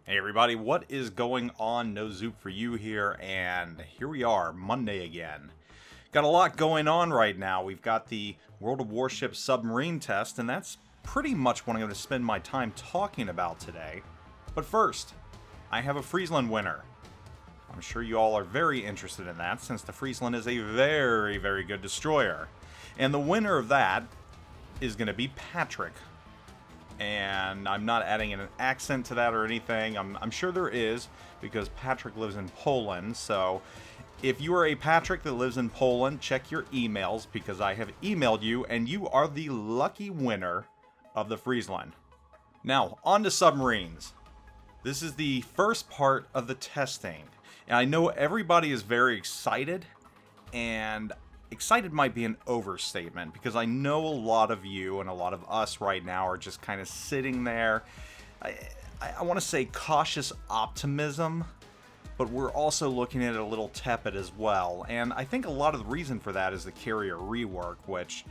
Hey everybody, what is going on? NoZoupForYou here, and here we are, Monday again. Got a lot going on right now. We've got the World of Warships submarine test, and that's pretty much what I'm going to spend my time talking about today. But first, I have a Friesland Winner. I'm sure you all are very interested in that, since the Friesland is a very, very good destroyer. And the winner of that is going to be Patrick. And I'm not adding an accent to that or anything. I'm sure there is, because Patrick lives in Poland. So if you are a Patrick that lives in Poland, check your emails, because I have emailed you and you are the lucky winner of the Friesland. Now, on to submarines. This is the first part of the testing. And I know everybody is very excited, and excited might be an overstatement, because I know a lot of you and a lot of us right now are just kind of sitting there. I want to say cautious optimism, but we're also looking at it a little tepid as well. And I think a lot of the reason for that is the carrier rework, which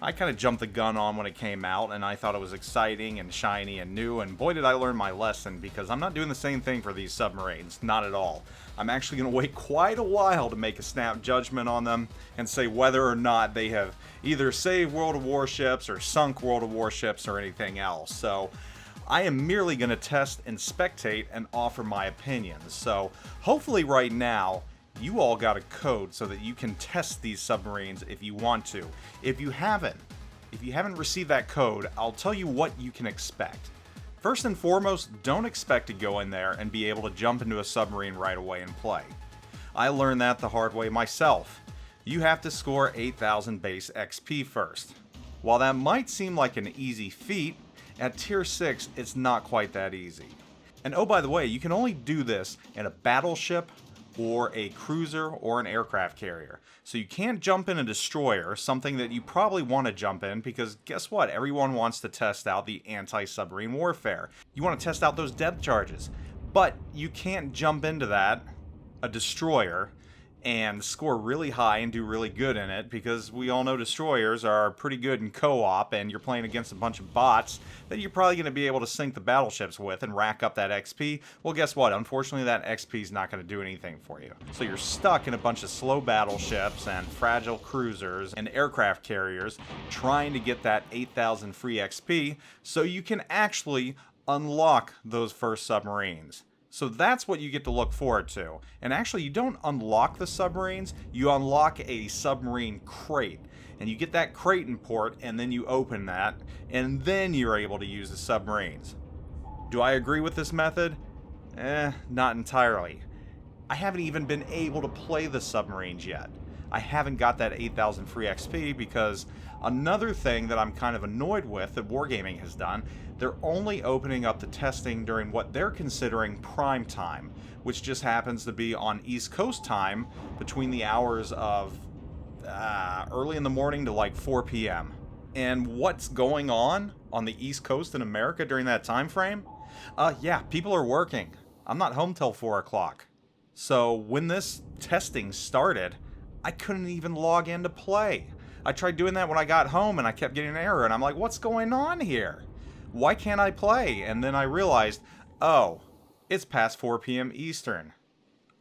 I kind of jumped the gun on when it came out, and I thought it was exciting and shiny and new, and boy did I learn my lesson, because I'm not doing the same thing for these submarines, not at all. I'm actually going to wait quite a while to make a snap judgment on them and say whether or not they have either saved World of Warships or sunk World of Warships or anything else. So I am merely going to test and spectate and offer my opinions. So hopefully right now you all got a code so that you can test these submarines if you want to. If you haven't received that code, I'll tell you what you can expect. First and foremost, don't expect to go in there and be able to jump into a submarine right away and play. I learned that the hard way myself. You have to score 8,000 base XP first. While that might seem like an easy feat, at tier 6 it's not quite that easy. And oh, by the way, you can only do this in a battleship or a cruiser or an aircraft carrier. So you can't jump in a destroyer, something that you probably want to jump in, because guess what? Everyone wants to test out the Anti-Submarine Warfare. You want to test out those depth charges. But you can't jump into that, a destroyer, and score really high and do really good in it, because we all know destroyers are pretty good in co-op, and you're playing against a bunch of bots that you're probably going to be able to sink the battleships with and rack up that XP. Well, guess what? Unfortunately, that XP is not going to do anything for you. So you're stuck in a bunch of slow battleships and fragile cruisers and aircraft carriers trying to get that 8,000 free XP so you can actually unlock those first submarines. So that's what you get to look forward to. And actually, you don't unlock the submarines, you unlock a submarine crate. And you get that crate in port, and then you open that, and then you're able to use the submarines. Do I agree with this method? Not entirely. I haven't even been able to play the submarines yet. I haven't got that 8,000 free XP, because another thing that I'm kind of annoyed with that Wargaming has done, they're only opening up the testing during what they're considering prime time, which just happens to be on East Coast time between the hours of early in the morning to like 4 p.m. And what's going on the East Coast in America during that time frame? Yeah, people are working. I'm not home till 4 o'clock. So when this testing started, I couldn't even log in to play. I tried doing that when I got home, and I kept getting an error, and I'm like, what's going on here? Why can't I play? And then I realized, oh, it's past 4 p.m. Eastern.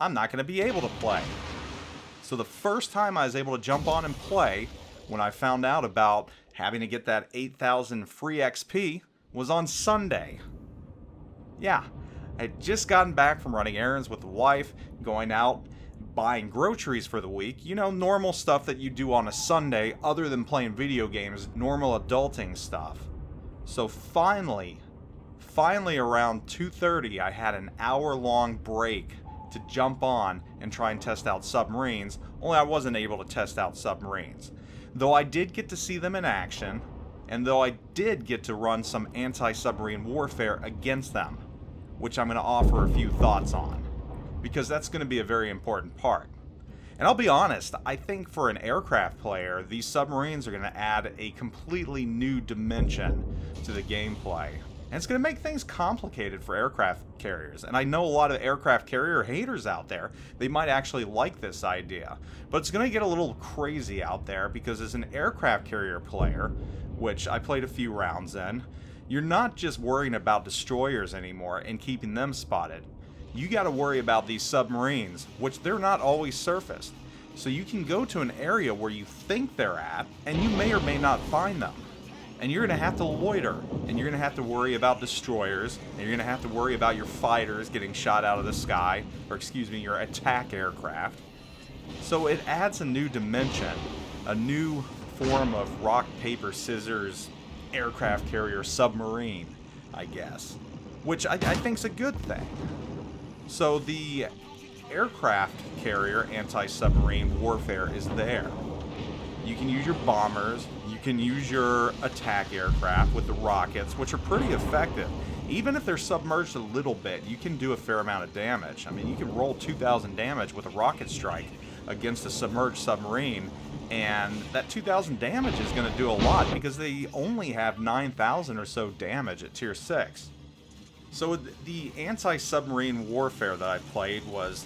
I'm not going to be able to play. So the first time I was able to jump on and play, when I found out about having to get that 8,000 free XP, was on Sunday. Yeah, I had just gotten back from running errands with the wife, going out, buying groceries for the week, you know, normal stuff that you do on a Sunday other than playing video games, normal adulting stuff. So finally around 2:30, I had an hour-long break to jump on and try and test out submarines, only I wasn't able to test out submarines. Though I did get to see them in action, and though I did get to run some anti-submarine warfare against them, which I'm going to offer a few thoughts on, because that's going to be a very important part. And I'll be honest, I think for an aircraft player, these submarines are going to add a completely new dimension to the gameplay. And it's going to make things complicated for aircraft carriers. And I know a lot of aircraft carrier haters out there. They might actually like this idea. But it's going to get a little crazy out there, because as an aircraft carrier player, which I played a few rounds in, you're not just worrying about destroyers anymore and keeping them spotted. You got to worry about these submarines, which they're not always surfaced. So you can go to an area where you think they're at, and you may or may not find them. And you're going to have to loiter, and you're going to have to worry about destroyers, and you're going to have to worry about your fighters getting shot out of the sky, or excuse me, your attack aircraft. So it adds a new dimension, a new form of rock, paper, scissors, aircraft carrier, submarine, I guess, which I think's a good thing. So the aircraft carrier anti-submarine warfare is there. You can use your bombers, you can use your attack aircraft with the rockets, which are pretty effective. Even if they're submerged a little bit, you can do a fair amount of damage. I mean, you can roll 2,000 damage with a rocket strike against a submerged submarine, and that 2,000 damage is going to do a lot because they only have 9,000 or so damage at tier 6. So the anti-submarine warfare that I played was,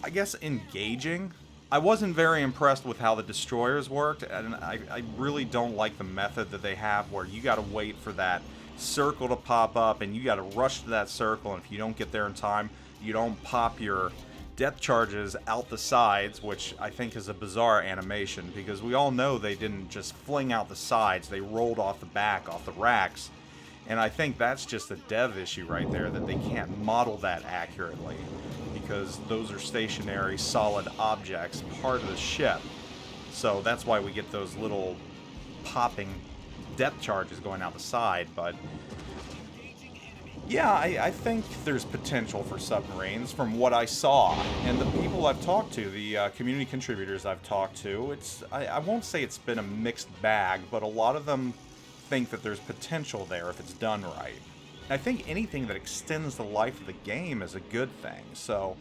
I guess, engaging. I wasn't very impressed with how the destroyers worked, and I really don't like the method that they have where you got to wait for that circle to pop up and you got to rush to that circle, and if you don't get there in time, you don't pop your depth charges out the sides, which I think is a bizarre animation because we all know they didn't just fling out the sides, they rolled off the back, off the racks, and I think that's just a dev issue right there, that they can't model that accurately, because those are stationary, solid objects, part of the ship. So that's why we get those little popping depth charges going out the side. But yeah, I think there's potential for submarines from what I saw. And the people I've talked to, the community contributors I've talked to, I won't say it's been a mixed bag, but a lot of them think that there's potential there if it's done right. I think anything that extends the life of the game is a good thing. So,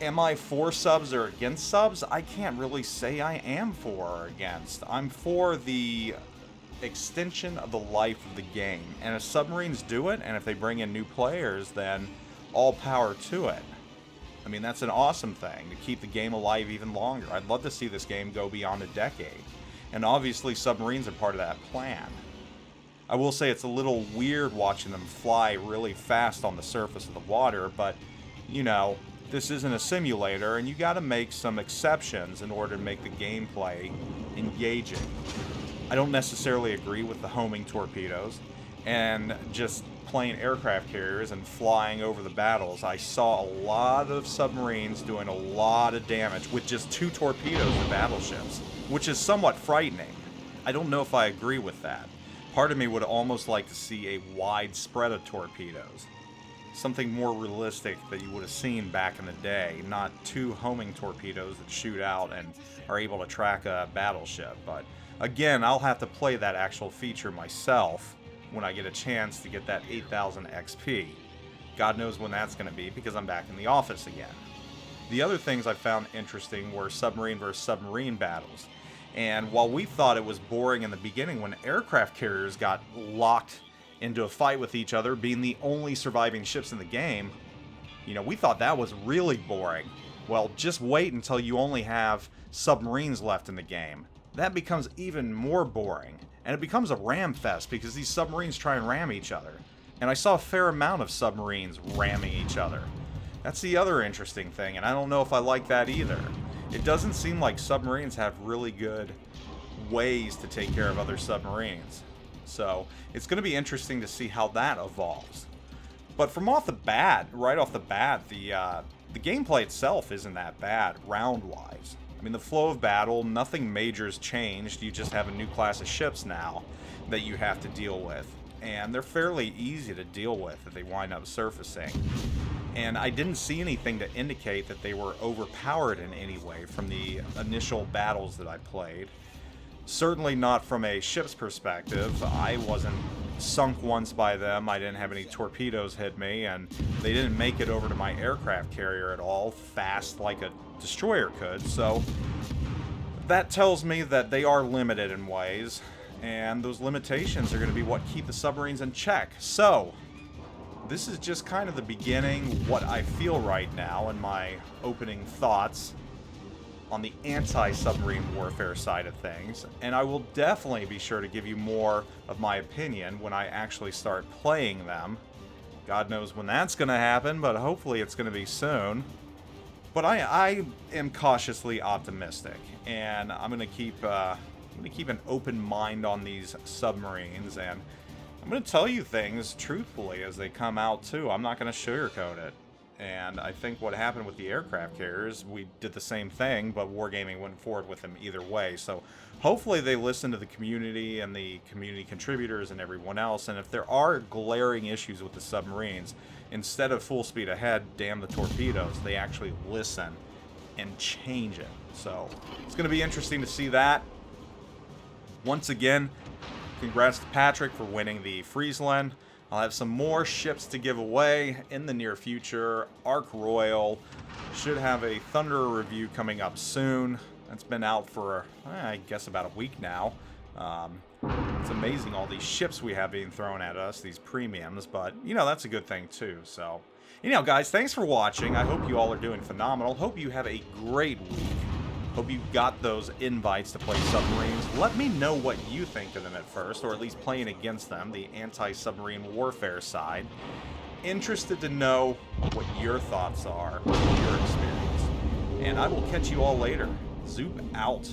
am I for subs or against subs? I can't really say I am for or against. I'm for the extension of the life of the game. And if submarines do it, and if they bring in new players, then all power to it. I mean, that's an awesome thing, to keep the game alive even longer. I'd love to see this game go beyond a decade. And obviously, submarines are part of that plan. I will say it's a little weird watching them fly really fast on the surface of the water, but, you know, this isn't a simulator, and you gotta make some exceptions in order to make the gameplay engaging. I don't necessarily agree with the homing torpedoes, and just plain aircraft carriers and flying over the battles. I saw a lot of submarines doing a lot of damage with just 2 torpedoes to battleships, which is somewhat frightening. I don't know if I agree with that. Part of me would almost like to see a wide spread of torpedoes. Something more realistic that you would have seen back in the day, not 2 homing torpedoes that shoot out and are able to track a battleship. But again, I'll have to play that actual feature myself when I get a chance to get that 8,000 XP. God knows when that's going to be, because I'm back in the office again. The other things I found interesting were submarine versus submarine battles. And while we thought it was boring in the beginning when aircraft carriers got locked into a fight with each other, being the only surviving ships in the game, you know, we thought that was really boring. Well, just wait until you only have submarines left in the game. That becomes even more boring. And it becomes a ram fest because these submarines try and ram each other. And I saw a fair amount of submarines ramming each other. That's the other interesting thing, and I don't know if I like that either. It doesn't seem like submarines have really good ways to take care of other submarines. So it's going to be interesting to see how that evolves. But from off the bat, right off the bat, the gameplay itself isn't that bad round-wise. I mean, the flow of battle, nothing major's changed. You just have a new class of ships now that you have to deal with. And they're fairly easy to deal with if they wind up surfacing. And I didn't see anything to indicate that they were overpowered in any way from the initial battles that I played. Certainly not from a ship's perspective. I wasn't sunk once by them, I didn't have any torpedoes hit me, and they didn't make it over to my aircraft carrier at all fast like a destroyer could, so that tells me that they are limited in ways, and those limitations are going to be what keep the submarines in check. So this is just kind of the beginning, what I feel right now, and my opening thoughts on the anti-submarine warfare side of things, and I will definitely be sure to give you more of my opinion when I actually start playing them. God knows when that's going to happen, but hopefully it's going to be soon. But I am cautiously optimistic, and I'm going to keep an open mind on these submarines, and I'm going to tell you things truthfully as they come out too. I'm not going to sugarcoat it. And I think what happened with the aircraft carriers, we did the same thing, but Wargaming went forward with them either way. So hopefully they listen to the community and the community contributors and everyone else. And if there are glaring issues with the submarines, instead of full speed ahead, damn the torpedoes, they actually listen and change it. So it's going to be interesting to see that. Once again, congrats to Patrick for winning the Friesland. I'll have some more ships to give away in the near future. Ark Royal should have a Thunder review coming up soon. That's been out for, I guess, about a week now. It's amazing all these ships we have being thrown at us, these premiums, but, you know, that's a good thing too. So, you know, guys, thanks for watching. I hope you all are doing phenomenal. Hope you have a great week. Hope you got those invites to play submarines. Let me know what you think of them at first, or at least playing against them, the anti-submarine warfare side. Interested to know what your thoughts are, your experience. And I will catch you all later. Zoop out.